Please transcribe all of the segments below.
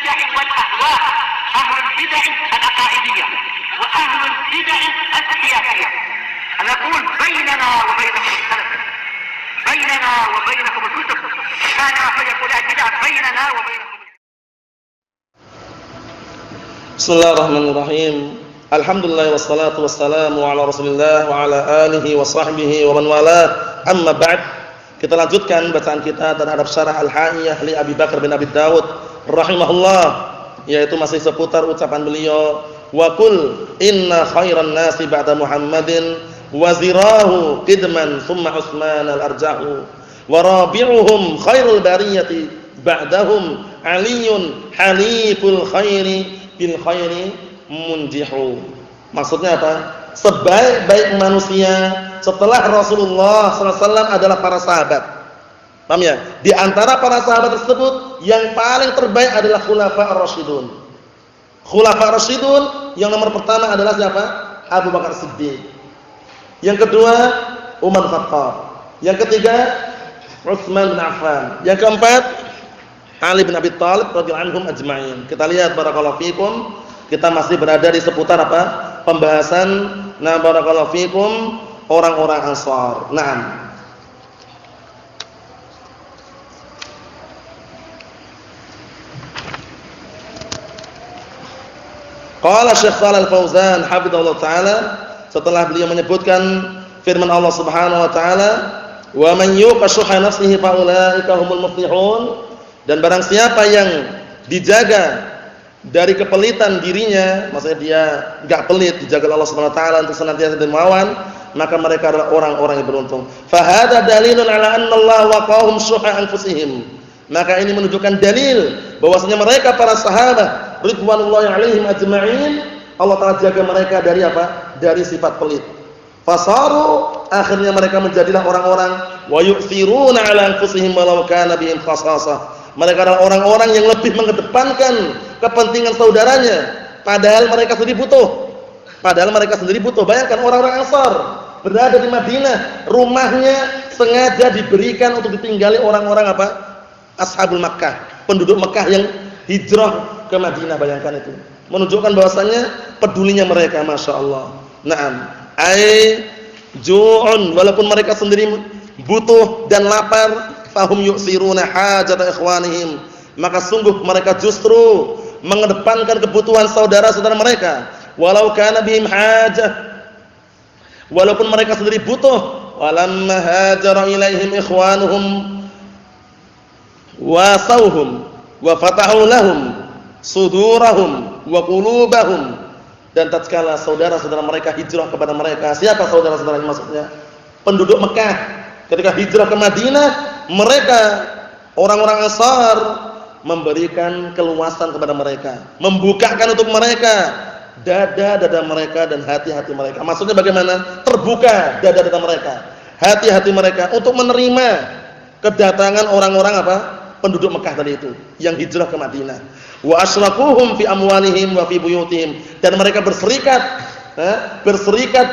البدع والأهواء، أهل البدع العقائدية وأهل البدع السياسية. نقول بيننا وبينكم السلف، بيننا وبينكم الكتب، كان فيقول البدع بيننا وبينكم. Bismillahirrahmanirrahim. Alhamdulillah wassalatu wassalamu ala Rasulillah wa ala alihi wa sahbihi wa man wala. Amma ba'd. Kita lanjutkan bacaan kita terhadap syarah Al-Ha'iyah li Abi Bakar bin Abi Dawud rahimahullah, yaitu masih seputar ucapan beliau, wa qul inna khairan nasi ba'da Muhammadin wa zirahu qidman thumma Utsman al-arja'u wa rabi'uhum khairul bariyati ba'dahum Aliyun haliful khairi bil khairi munjihu. Maksudnya apa? Sebaik-baik manusia setelah Rasulullah SAW adalah para sahabat. Paham ya? Di antara para sahabat tersebut yang paling terbaik adalah Khulafa ar-Rasyidun. Khulafa ar-Rasyidun yang nomor pertama adalah siapa? Abu Bakar Siddiq. Yang kedua Umar Khattab. Yang ketiga Utsman bin Affan. Yang keempat Ali bin Abi Thalib radhiyallahu anhum ajma'in. Kita lihat barakallahu fikum, kita masih berada di seputar apa? Pembahasan barakallahu fikum orang-orang Ansar. Naam. Qala Syekh Shalal Al-Fauzan hafizahullah taala, setelah beliau menyebutkan firman Allah Subhanahu wa taala, "Wa man yuqa shuhha nafsihi fa ulaika humul muflihun." Dan barang siapa yang dijaga dari kepelitan dirinya, maksudnya dia enggak pelit, dijaga Allah Subhanahu wa taala untuk senantiasa dermawan, maka mereka adalah orang-orang yang beruntung. Fa hadza dalilun ala anna Allah waqahum syuha anfusihim. Maka ini menunjukkan dalil bahwasanya mereka para sahabat ridwanullahi alaihim ajma'in, Allah taala jaga mereka dari apa? Dari sifat pelit. Fasaru, akhirnya mereka menjadilah orang-orang wa yu'thiruna ala anfusihim walau kana bihim khasasah. Mereka adalah orang-orang yang lebih mengedepankan kepentingan saudaranya padahal mereka sendiri butuh. Padahal mereka sendiri butuh. Bayangkan orang-orang Ansar berada di Madinah, rumahnya sengaja diberikan untuk ditinggali orang-orang apa? Ashabul Makkah, penduduk Makkah yang hijrah ke Madinah. Bayangkan itu. Menunjukkan bahwasannya pedulinya mereka, Masya Allah. Naam. Ju'un, walaupun mereka sendiri butuh dan lapar, fahum yu'siruna hajata ikhwanihim, maka sungguh mereka justru mengedepankan kebutuhan saudara-saudara mereka, walau kana bihim hajah, walaupun mereka sendiri butuh. Walamma hajara ilaihim ikhwanuhum wasauhum wa fatahu lahum sudurahum wa qulubahum. Dan tatkala saudara-saudara mereka hijrah kepada mereka, siapa saudara-saudaranya maksudnya? Penduduk Mekah. Ketika hijrah ke Madinah, mereka orang-orang Ansar memberikan keluasan kepada mereka, membukakan untuk mereka dada-dada mereka dan hati-hati mereka. Maksudnya bagaimana? Terbuka dada-dada mereka, hati-hati mereka untuk menerima kedatangan orang-orang apa? Penduduk Mekah tadi itu yang hijrah ke Madinah. Wa asyrakuhum fi amwalihim wa fi buyutihim, dan mereka berserikat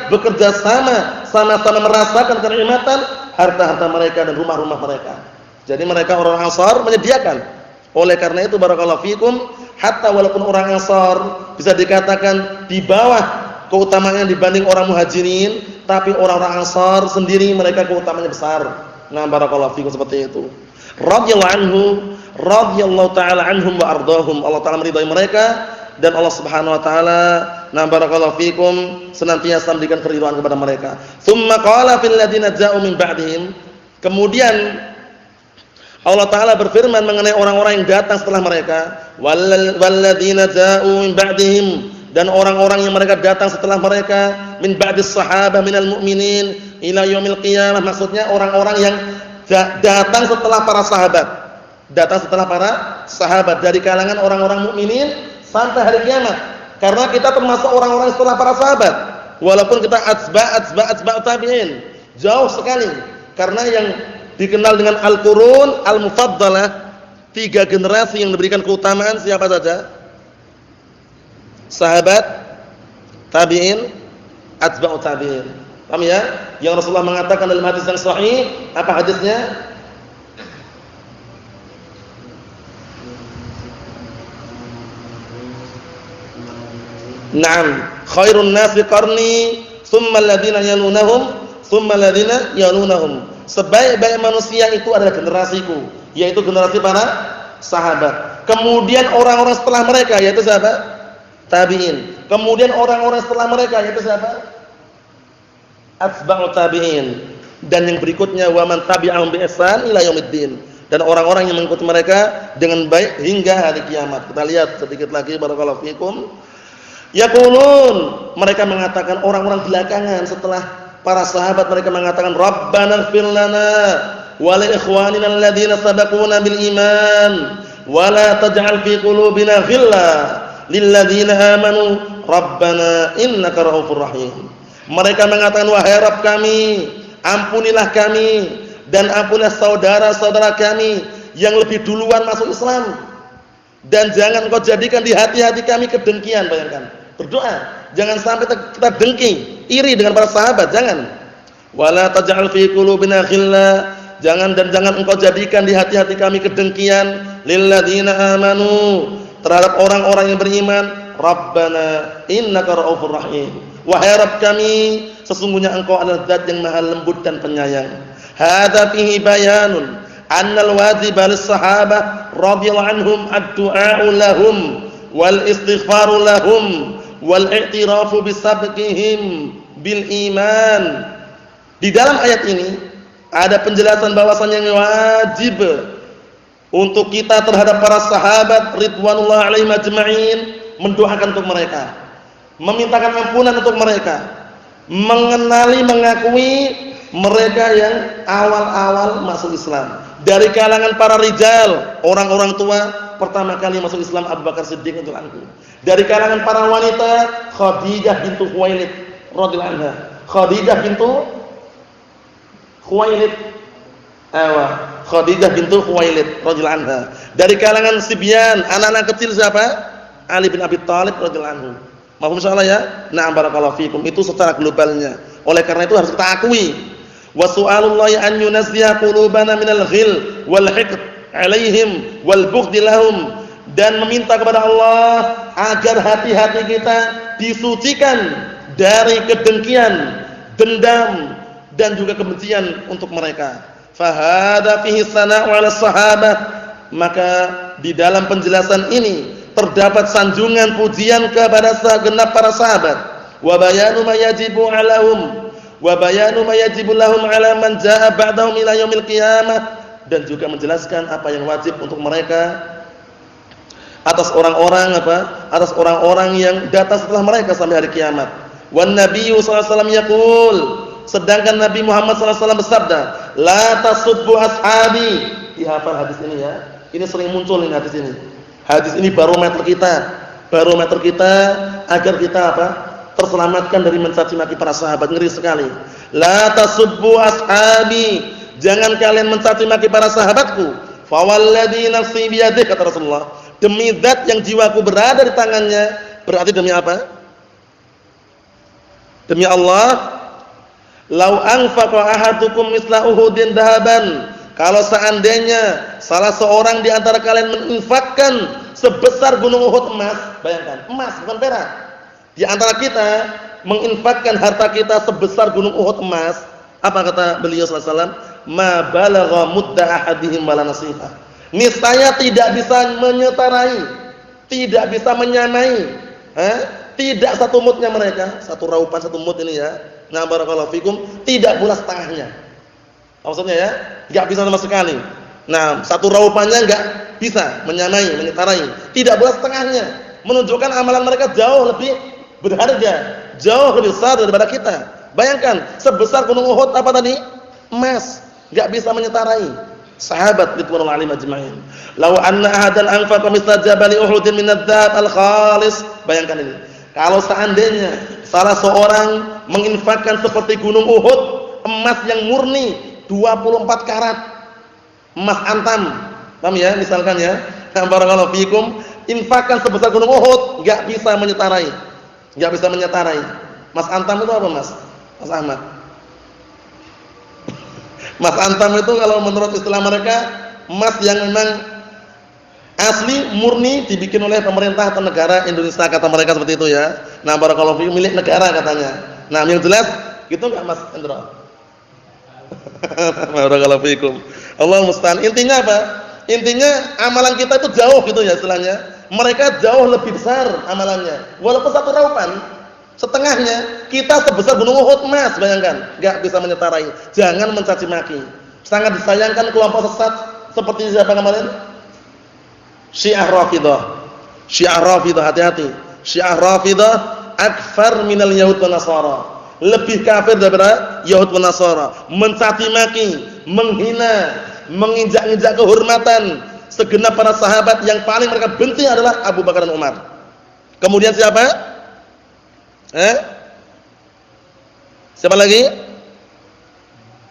bekerja sama-sama merasakan kenikmatan harta-harta mereka dan rumah-rumah mereka. Jadi mereka orang Ansar menyediakan. Oleh karena itu barakallahu fikum, hatta walaupun orang Ansar bisa dikatakan di bawah keutamaannya dibanding orang Muhajirin, tapi orang-orang Ansar sendiri mereka keutamaannya besar. Nah, barakallahu fikum seperti itu. Radhiyallahu ta'ala anhum wa ardahum. Allah taala meridai mereka dan Allah Subhanahu wa taala, nah barakallahu fikum, senantiasa memberikan keridhaan kepada mereka. Tsumma qala fil ladina ja'u min ba'dihim. Kemudian Allah taala berfirman mengenai orang-orang yang datang setelah mereka, walladzina ja'u min ba'dihim, dan orang-orang yang mereka datang setelah mereka, min ba'dis sahabah minal mu'minin ila yaumil qiyamah. Maksudnya orang-orang yang datang setelah para sahabat. Datang setelah para sahabat dari kalangan orang-orang mukminin sampai hari kiamat. Karena kita termasuk orang-orang setelah para sahabat. Walaupun kita atba' tabi'in, jauh sekali. Karena yang dikenal dengan al-qurun al-mufaddalah, 3 generasi yang diberikan keutamaan siapa saja? Sahabat, tabi'in, atba'ut tabi'in. Paham ya? Yang Rasulullah mengatakan dalam hadis yang sahih, apa hadisnya? Naam, khairun nasi qarni, tsumma alladziina yalunahum, tsumma alladziina yalunahum. Sebaik-baik manusia itu adalah generasiku, yaitu generasi para sahabat. Kemudian orang-orang setelah mereka yaitu siapa? Tabi'in. Kemudian orang-orang setelah mereka yaitu siapa? Atba'ut tabi'in. Dan yang berikutnya wa man tabi'ahum bi ihsan ila yaumiddin. Dan orang-orang yang mengikuti mereka dengan baik hingga hari kiamat. Kita lihat sedikit lagi barakallahu fikum. Yaqulun, mereka mengatakan orang-orang belakangan setelah para sahabat, mereka mengatakan Rabbana ighfir lana wa li ikhwanina alladziina sabaquna bil iman wa la taj'al fi qulubina ghillan lil ladziina amanu Rabbana innaka ra'ufur rahim. Mereka mengatakan wahai Rabb kami, ampunilah kami dan ampunilah saudara-saudara kami yang lebih duluan masuk Islam, dan jangan Engkau jadikan di hati-hati kami kedengkian. Bayangkan, berdoa jangan sampai kita dengki, iri dengan para sahabat, jangan. Wala taj'al fi qulubina ghilla, jangan Engkau jadikan di hati-hati kami kedengkian lil ladzina amanu, terhadap orang-orang yang beriman. Rabbana innaka ra'ufur rahim, wahai Rabb kami, sesungguhnya Engkau adalah zat yang maha lembut dan penyayang. Hadza fihi bayanun annal wajiba lis sahabah radhiyallahu anhum ad-du'a'u lahum wal istighfaru lahum wal i'tirafu bisabqihim bil iman. Di dalam ayat ini ada penjelasan bahwasanya yang wajib untuk kita terhadap para sahabat ridwanullah alaihim ajma'in, mendoakan untuk mereka, memintakan ampunan untuk mereka, mengenali, mengakui mereka yang awal-awal masuk Islam. Dari kalangan para rijal, orang-orang tua, pertama kali masuk Islam Abu Bakar Siddiq radhiyallahu anhu. Dari kalangan para wanita, Khadijah bintu Khuwailid radhiyallahu anha. Khadijah bintu Khuwailid. Khadijah bintu Khuwailid radhiyallahu anha. Dari kalangan sibyan, anak-anak kecil siapa? Ali bin Abi Thalib radhiyallahu anhu. Mahfum insyaallah ya? Na'am barakallahu fikum. Itu secara globalnya. Oleh karena itu harus kita akui. Wa su'alullahi an yunazziha qulubana minal ghil wal hiqd 'alaihim wal bughd lahum, dan meminta kepada Allah agar hati-hati kita disucikan dari kedengkian, dendam dan juga kebencian untuk mereka. Fa hadza fihi sana'u 'ala sahabah, maka di dalam penjelasan ini terdapat sanjungan pujian kepada segenap para sahabat. Wa bayanu ma yajibu 'alahum wa bayanu ma yajibu lahum 'ala man jaa'a ba'dahum ila yaumil qiyamah, dan juga menjelaskan apa yang wajib untuk mereka atas orang-orang atas orang-orang yang datang setelah mereka sampai hari kiamat. Wan nabiyyu sallallahu alaihi wasallam yaqul, sedangkan Nabi Muhammad sallallahu alaihi wasallam bersabda, la tasubbu ashabi. Dihafal hadis ini ya. Ini sering muncul ini hadis ini. Hadis ini barometer kita agar kita terselamatkan dari mencaci maki para sahabat. Ngeri sekali. La tasubbu ashabi, jangan kalian mencaci maki para sahabatku. Fa walladzi nafsi biyadihi, kata Rasulullah, demi zat yang jiwaku berada di tangannya. Berarti demi apa? Demi Allah. Lau anfaqa ahadukum misla Uhudin dhahaban, kalau seandainya salah seorang di antara kalian menginfakkan sebesar gunung Uhud emas, bayangkan, emas bukan perak. Di antara kita menginfakkan harta kita sebesar gunung Uhud emas, apa kata beliau sallallahu alaihi wasallam? Ma balagha mudda ahadihim wala nasifa. Niscaya tidak bisa menyetarai, tidak bisa menyamai, tidak satu mudnya mereka, satu raupan satu mud ini ya. Nah barakallahu fikum, tidak pula setengahnya. Maksudnya ya, enggak bisa sama sekali. Nah, satu raupannya enggak bisa menyamai, menyetarai. Tidak pula setengahnya. Menunjukkan amalan mereka jauh lebih berharga, jauh lebih besar daripada kita. Bayangkan, sebesar gunung Uhud apa tadi? Emas. Enggak bisa menyetarai. Sahabat ridwanullah alaihim ajma'in. Law anna ahadan anfaqa mithla jabali Uhudin min adz-dzahab al-khalis. Bayangkan ini. Kalau seandainya salah seorang menginfakkan seperti gunung Uhud, emas yang murni 24 karat, emas antam, paham ya? Misalkan ya, barakallahu fikum, infakkan sebesar gunung Uhud, enggak bisa menyetarai. Enggak bisa menyetarai. Mas antam itu apa, Mas? Mas Ahmad. Mas antam itu kalau menurut istilah mereka, emas yang memang asli murni dibikin oleh pemerintah atau negara Indonesia, kata mereka seperti itu ya. Nah, barakallahu fiikum, milik negara katanya. Nah, yang jelas gitu enggak Mas Hendro? Barakallahu fiikum. Allah musta'an. Intinya apa? Intinya amalan kita itu jauh gitu ya istilahnya. Mereka jauh lebih besar amalannya. Walaupun satu raupan, setengahnya, kita sebesar gunung Uhud, Mas, bayangkan. Enggak bisa menyetarai. Jangan mencaci maki. Sangat disayangkan kelompok sesat seperti siapa kemarin? Syiah Rafidah. Syiah Rafidah, hati-hati. Syiah Rafidah akfar minal Yahud wa Nasara. Lebih kafir daripada Yahud wa Nasara. Mencaci maki, menghina, menginjak-injak kehormatan segenap para sahabat. Yang paling mereka benci adalah Abu Bakar dan Umar. Kemudian siapa? Siapa lagi?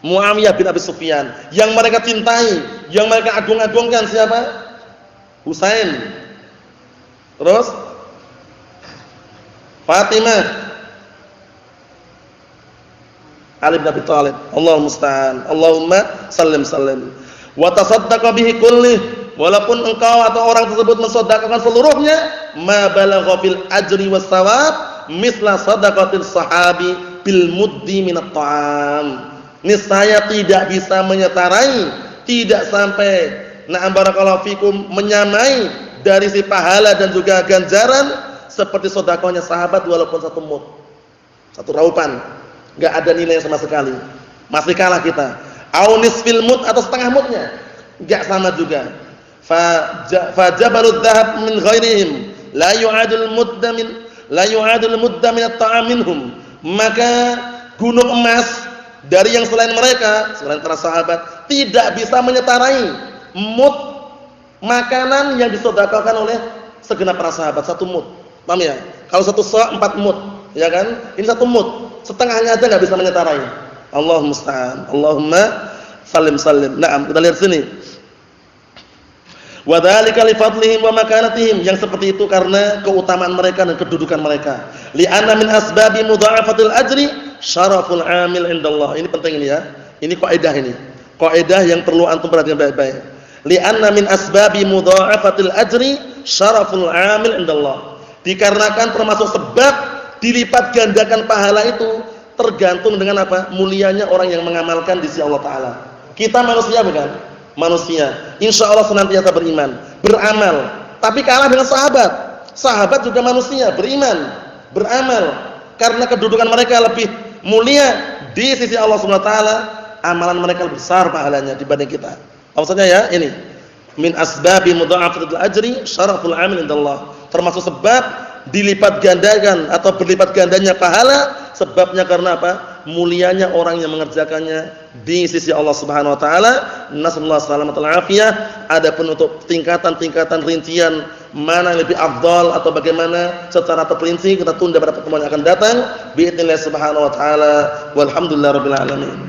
Muawiyah bin Abi Sufyan. Yang mereka cintai, yang mereka agung-agungkan siapa? Husain. Terus Fatimah, Ali bin Abi Thalib. Allahumma musta'an. Allahumma sallim sallim. Wa tasaddaqa bihi kullih. Walaupun engkau atau orang tersebut mensedekahkan seluruhnya, ma balagha fil ajri was thawab misla sadaqatil sahabi bil muddi minat ta'am. Niscaya tidak bisa menyetarai, tidak sampai na'am barakallahu fikum menyamai dari si pahala dan juga ganjaran seperti sedekahnya sahabat walaupun satu mud, satu raupan, enggak ada nilai sama sekali. Masih kalah kita. Au nisfil mud atau setengah mudnya, enggak sama juga. Fa jabalud dhahab min ghairihim la yu'adul mudda min at-ta'am minhum. Maka gunung emas dari yang selain mereka, selain para sahabat, tidak bisa menyetarai mud makanan yang disedekahkan oleh segenap para sahabat, satu mud. Paham ya? Kalau satu sa' 4 mud, ya kan? Ini satu mud, setengahnya aja enggak bisa menyetarai. Allahumma musta'an. Allahumma sallim sallim. Naam, kita lihat sini. Wa dzalika li fadlihim wa makanatihim, yang seperti itu karena keutamaan mereka dan kedudukan mereka. Li'anna min asbabi mudha'afatil ajri syaraful 'amil indallah. Ini penting ini ya. Ini kaidah ini. Kaidah yang perlu antum perhatikan baik-baik. Li'anna min asbabi mudha'afatil ajri syaraful 'amil indallah. Dikarenakan termasuk sebab dilipat gandakan pahala itu tergantung dengan apa? Mulianya orang yang mengamalkan di sisi Allah taala. Kita manusia bukan? Manusia. Insyaallah senantiasa beriman, beramal, tapi kalah dengan sahabat. Sahabat juga manusia, beriman, beramal. Karena kedudukan mereka lebih mulia di sisi Allah Subhanahu wa taala, amalan mereka lebih besar pahalanya dibanding kita. Maksudnya ya, ini min asbabi mudha'afatil ajri syaraful 'amil indallah. Termasuk sebab dilipat gandakan atau berlipat gandanya pahala, sebabnya karena apa? Mulianya orang yang mengerjakannya di sisi Allah Subhanahu wa taala. Nasallahu salamatal afiyah. Adapun untuk tingkatan-tingkatan rincian mana yang lebih afdal atau bagaimana secara terperinci kita tunda pada pertemuan yang akan datang. Biidznillah subhanahu wa taala. Walhamdulillahirabbil alamin.